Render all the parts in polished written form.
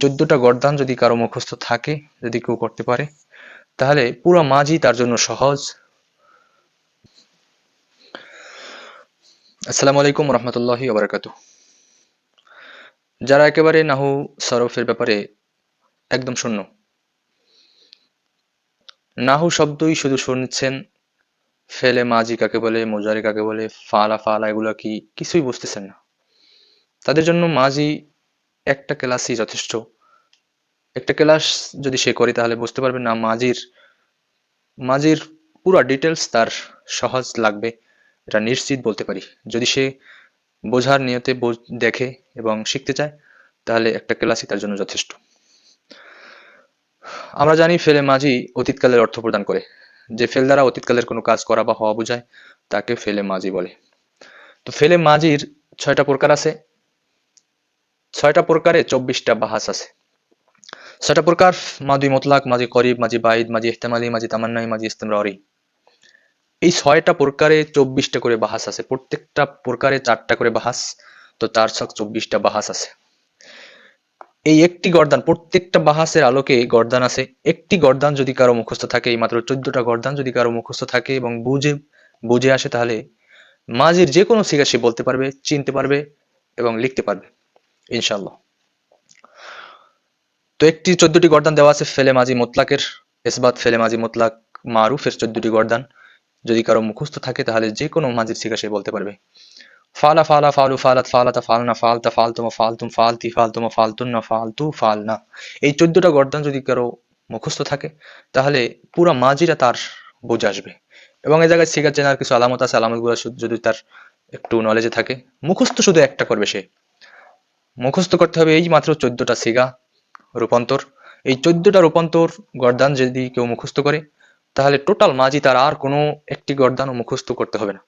14টা গর্দান যদি কারো মুখস্থ থাকে, যদি কেউ করতে পারে, তাহলে পুরো মাঝই তার জন্য সহজ। আসসালামু আলাইকুম রহমতুল্লাহি ওয়া বারাকাতুহু। যারা একেবারে নাহু সরফের ব্যাপারে একদম শূন্য, নাহু শব্দই শুধু শুনছেন, ফেলে মাজি কাকে বলে, মুজারি কাকে বলে, ফালা ফালা এগুলা কি কিছুই বুঝতেছেন না, তাদের জন্য মাজি একটা ক্লাসই যথেষ্ট। একটা ক্লাস যদি সে করে তাহলে বুঝতে পারবেন না মাজির মাজির পুরো ডিটেলস তার সহজ লাগবে, এটা নিশ্চিত বলতে পারি। যদি সে বোঝার নিয়তে দেখে এবং শিখতে চায়, তাহলে একটা ক্লাসই তার জন্য যথেষ্ট। আমরা জানি ফেলে মাঝি অতীতকালের অর্থ প্রদান করে। যে ফেল দ্বারা অতীতকালের কোনো কাজ করা বা হওয়া বোঝায় তাকে ফেলে মাঝি বলে। তো ফেলে মাঝির 6টা প্রকার আছে, 6টা প্রকারে 24টা বাহাস আছে। 6টা প্রকার: মাদি মুতলাক, মাজি করিব, মাজি বাইদ, মাজি ইহতেমালি, মাজি তামান্নাই, মাজি ইস্তেমরারি। এই 6টা প্রকারে 24টা করে বাহাস আছে, প্রত্যেকটা প্রকারে 4টা করে বাহাস, তো 4 ছক 24টা বাহাস আছে। এই একটি গর্দান, প্রত্যেকটা বাহাসের আলোকে গর্দান আছে। একটি গর্দান যদি কারো মুখস্থ থাকে, এই মাত্র 14টা গর্দান যদি কারো মুখস্থ থাকে এবং বুঝে আসে, তাহলে মাঝির যে কোনো সিগা সে বলতে পারবে, চিনতে পারবে এবং লিখতে পারবে ইনশাল্লাহ। তো একটি 14টি গর্দান দেওয়া আছে ফেলে মাঝি মুতলাকের, ইসবাত ফেলে মাঝি মুতলাক মারুফের 14টি গর্দান যদি কারো মুখস্থ থাকে, তাহলে যে কোনো মাঝির সিগা সে বলতে পারবে। ফালা ফালা ফালু ফালাত ফালাতা ফালনা ফালতা ফালতুমা ফালতুম ফালতি ফালতুমা ফালতুন্না ফালতু ফালনা। এই 14টা গর্দান যদি কারো মুখস্থ থাকে, তাহলে পুরা মাঝিরা তার বুঝে আসবে। এবং এই জায়গায় সিগা চেনার কিছু আলামত আছে, আলামতগুলো যদি তার একটু নলেজে থাকে। মুখস্থ শুধু একটা করবে সে, মুখস্থ করতে হবে এই মাত্র 14টা সিগা রূপান্তর। এই 14টা রূপান্তর গর্দান যদি কেউ মুখস্থ করে, তাহলে টোটাল মাঝি তার আর কোনো একটি গর্দানও মুখস্থ করতে হবে না।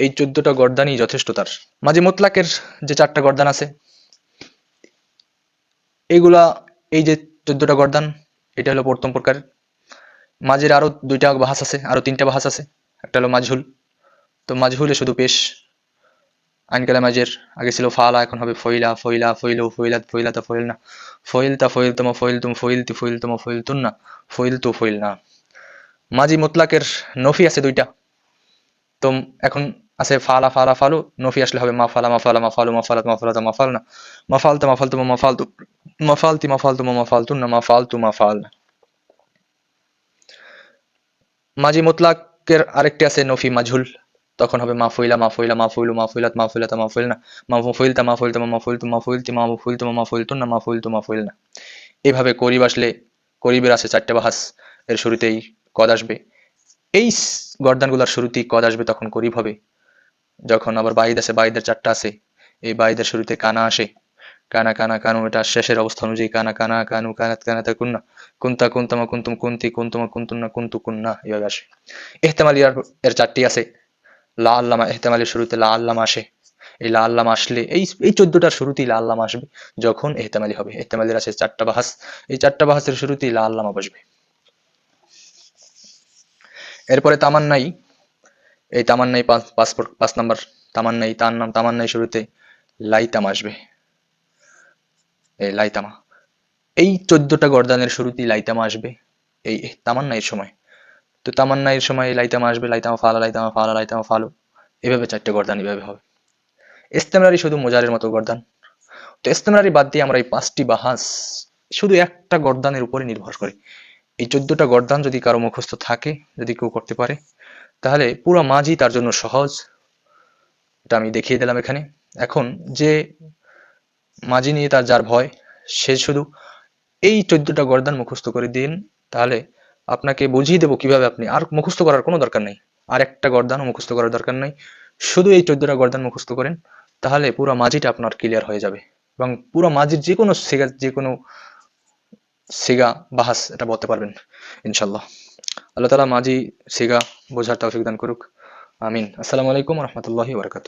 এই 14টা গর্দানই যথেষ্ট তার। মাঝি মুতলাকের যে 4টা গর্দান আছে, এইগুলা, এই যে 14টা গর্দান, এটা হলো প্রথম প্রকার। মাঝির আরো 2টা বাহাস আছে, আরো 3টা বাহাস আছে। একটা হলো মাজহুল। তো মাজহুলে শুধু পেশ। আইন কালা মাঝের আগে ছিল ফালা, এখন হবে ফইলা, ফইলা ফইলু, ফইলাত ফইলাতা ফইলনা, ফইলতা ফইলতমা ফইলতুম, ফইলতি ফইলতমা ফইলতুন্না, ফইলতু ফইলনা। মাঝি মুতলাকের নফি আছে 2টা। তো এখন আছে ফালা ফালা ফালু, নফি আসলে হবে মাফালা মাফালা মাফালু, মাফালাত মাফালাতা মাফালনা, মাফালতা মাফালতুমা মাফালতু, মাফালতি মাফালতুমা মাফালতুন্না, মাফালতু মাফালনা। মাঝি মুতলাকের আরেকটি আছে নফি মাজহুল, তখন হবে মাফুইলা মাফুইলা মাফুইলু, মাফুইলাত মাফুইলাতা মাফুইলনা, মাফুইলতা মাফুইলতামা মাফুইলতু, মাফুইলতি মাফুইলতুমা মাফুইলতুন্না, মাফুইলতু মাফুইলনা। এইভাবে করিব আসলে, করিবের আছে 4টে বাহাস, এর শুরুতেই কদ আসবে। এই গর্দানগুলার শুরুতেই কদ আসবে, তখন করিব হবে। যখন আবার বাইদ আছে, বাইদের 4টা আছে, এই বাইদের শুরুতে কানা আসে, কানা কানা কানু, এটা শেষের অবস্থা অনুযায়ী কানা কানা কানু কানাত কানাতা কুন্না, কুন্তা কুন্তমা কুন্তুম কুন্তি কুন্তুমা কুন্তুন্না কুন্তু কুন্না, এভাবে আসে। এহতেমালি এর 4টি আছে। লা আল্লামা, এহতেমালির শুরুতে লা আল্লামা আসে। এই লা আল্লামা আসলে এই 14টার শুরুতেই লা আল্লামা আসবে যখন এহতেমালি হবে। এহতেমালির আছে 4টা বাহাস, এই 4টা বাহাসের শুরুতেই লা আল্লামা বসবে। এরপরে তামান্নাই, এই তামান্নাই 5 নাম্বার তামান্নাই, তার নাম তামান্নাই, শুরুতে লাইতাম আসবে, এই লাইতামা। এই 14টা গর্দানের শুরুতেই লাইতামা আসবে এই তামান্নাইয়ের সময়। তো তামান্নাইয়ের সময় লাইতামা আসবে, লাইতামা ফালা, লাইতামা ফালা, লাইতামা ফালু, এভাবে 4টে গর্দান এভাবে হবে। ইস্তেমরারি শুধু মোজারের মতো গর্দান। তো ইস্তেমরারি বাদ দিয়ে আমরা এই 5টি বাহাস শুধু একটা গর্দানের উপরে নির্ভর করে। এই 14টা গর্দান যদি কারো মুখস্থ থাকে, যদি কেউ করতে পারে, তাহলে পুরো মাঝই তার জন্য সহজ। এটা আমি দেখিয়ে দিলাম এখানে। এখন যে মাঝি নিয়ে তার যার ভয়, সে শুধু এই 14টা গর্দান মুখস্থ করে দিন, তাহলে আপনাকে বুঝিয়ে দেবো কিভাবে। আপনি আর মুখস্থ করার কোনো দরকার নেই, আর একটা গর্দানও মুখস্থ করার দরকার নেই। শুধু এই 14টা গর্দান মুখস্থ করেন, তাহলে পুরো মাঝিটা আপনার ক্লিয়ার হয়ে যাবে এবং পুরো মাঝির যে কোনো সিগা, যে কোনো সিগা বাহাস এটা বলতে পারবেন ইনশাল্লাহ। আল্লাহ তাআলা মাঝি সিগা বোঝার তৌফিক দান করুক, আমিন। আসসালামু আলাইকুম ওয়া রাহমাতুল্লাহি ওয়া বারাকাতুহু।